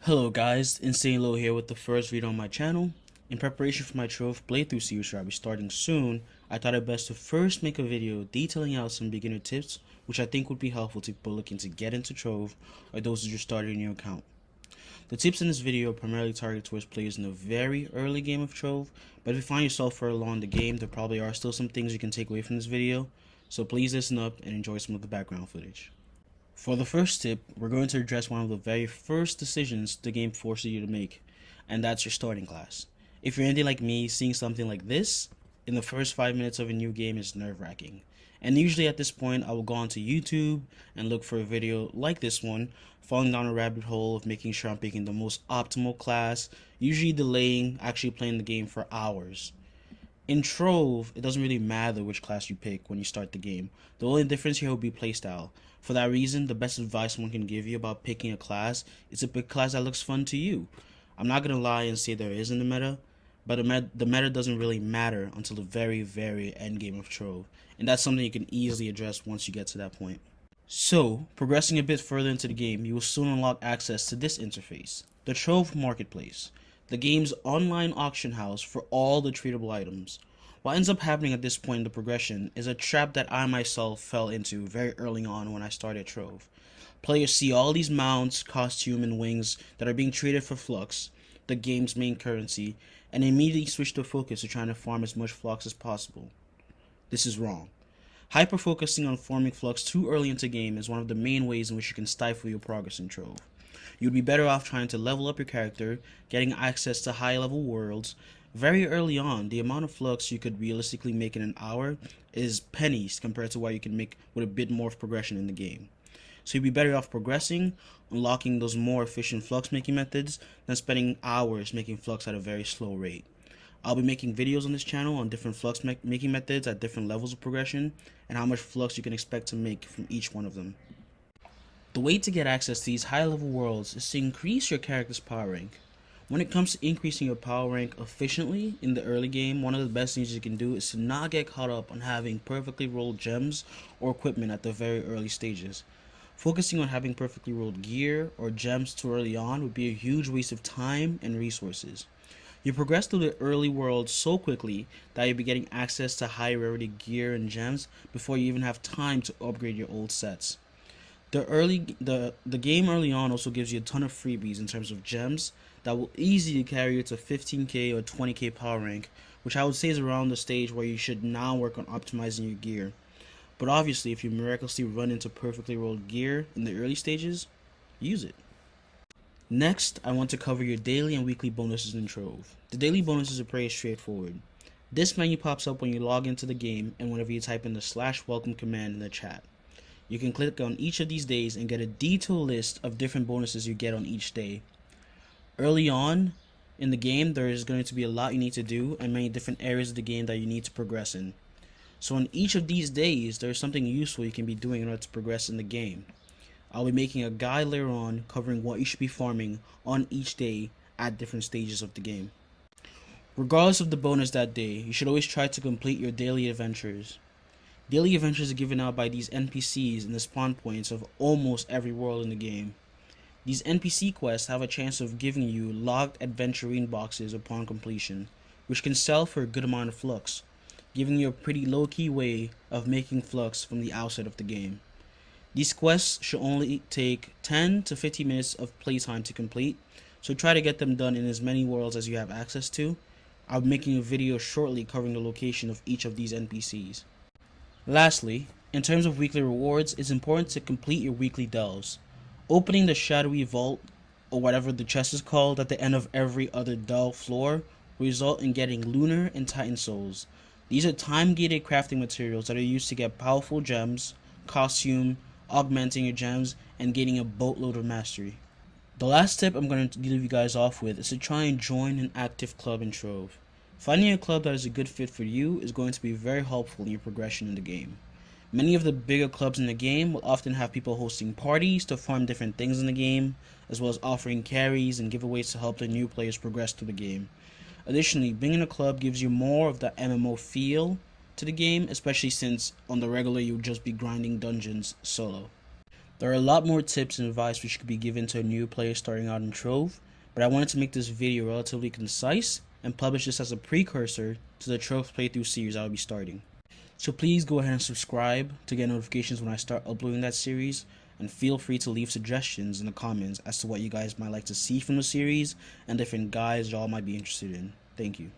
Hello guys, InstantlyLow here with the first video on my channel. In preparation for my Trove playthrough series where I'll be starting soon, I thought it best to first make a video detailing out some beginner tips which I think would be helpful to people looking to get into Trove or those who just started a new account. The tips in this video are primarily targeted towards players in the very early game of Trove, but if you find yourself further along in the game, there probably are still some things you can take away from this video, so please listen up and enjoy some of the background footage. For the first tip, we're going to address one of the very first decisions the game forces you to make, and that's your starting class. If you're anything like me, seeing something like this in the first 5 minutes of a new game is nerve-wracking. And usually at this point, I will go onto YouTube and look for a video like this one, falling down a rabbit hole of making sure I'm picking the most optimal class, usually delaying actually playing the game for hours. In Trove, it doesn't really matter which class you pick when you start the game. The only difference here will be playstyle. For that reason, the best advice someone can give you about picking a class is to pick a class that looks fun to you. I'm not going to lie and say there isn't a meta, but the meta doesn't really matter until the very end game of Trove, and that's something you can easily address once you get to that point. So, progressing a bit further into the game, you will soon unlock access to this interface, the Trove Marketplace, the game's online auction house for all the tradable items. What ends up happening at this point in the progression is a trap that I myself fell into very early on when I started Trove. Players see all these mounts, costume, and wings that are being traded for Flux, the game's main currency, and immediately switch their focus to trying to farm as much Flux as possible. This is wrong. Hyper-focusing on farming Flux too early into the game is one of the main ways in which you can stifle your progress in Trove. You'd be better off trying to level up your character, getting access to high-level worlds. Very early on, the amount of Flux you could realistically make in an hour is pennies compared to what you can make with a bit more of progression in the game. So you'd be better off progressing, unlocking those more efficient Flux making methods, than spending hours making Flux at a very slow rate. I'll be making videos on this channel on different Flux making methods at different levels of progression, and how much Flux you can expect to make from each one of them. The way to get access to these high-level worlds is to increase your character's power rank. When it comes to increasing your power rank efficiently in the early game, one of the best things you can do is to not get caught up on having perfectly rolled gems or equipment at the very early stages. Focusing on having perfectly rolled gear or gems too early on would be a huge waste of time and resources. You progress through the early world so quickly that you'll be getting access to high rarity gear and gems before you even have time to upgrade your old sets. The game early on also gives you a ton of freebies in terms of gems that will easily carry you to 15k or 20k power rank, which I would say is around the stage where you should now work on optimizing your gear. But obviously, if you miraculously run into perfectly rolled gear in the early stages, use it. Next, I want to cover your daily and weekly bonuses in Trove. The daily bonuses are pretty straightforward. This menu pops up when you log into the game and whenever you type in the /welcome command in the chat. You can click on each of these days and get a detailed list of different bonuses you get on each day. Early on in the game, there is going to be a lot you need to do and many different areas of the game that you need to progress in. So on each of these days, there is something useful you can be doing in order to progress in the game. I'll be making a guide later on covering what you should be farming on each day at different stages of the game. Regardless of the bonus that day, you should always try to complete your daily adventures. Daily adventures are given out by these NPCs in the spawn points of almost every world in the game. These NPC quests have a chance of giving you locked adventurine boxes upon completion, which can sell for a good amount of Flux, giving you a pretty low-key way of making Flux from the outset of the game. These quests should only take 10 to 15 minutes of playtime to complete, so try to get them done in as many worlds as you have access to. I'll be making a video shortly covering the location of each of these NPCs. Lastly, in terms of weekly rewards, it's important to complete your weekly delves. Opening the shadowy vault, or whatever the chest is called, at the end of every other delve floor will result in getting lunar and titan souls. These are time-gated crafting materials that are used to get powerful gems, costume, augmenting your gems, and gaining a boatload of mastery. The last tip I'm going to leave you guys off with is to try and join an active club in Trove. Finding a club that is a good fit for you is going to be very helpful in your progression in the game. Many of the bigger clubs in the game will often have people hosting parties to farm different things in the game, as well as offering carries and giveaways to help the new players progress through the game. Additionally, being in a club gives you more of the MMO feel to the game, especially since on the regular you'll just be grinding dungeons solo. There are a lot more tips and advice which could be given to a new player starting out in Trove, but I wanted to make this video relatively concise and publish this as a precursor to the Trove playthrough series I will be starting. So please go ahead and subscribe to get notifications when I start uploading that series, and feel free to leave suggestions in the comments as to what you guys might like to see from the series and different guides y'all might be interested in. Thank you.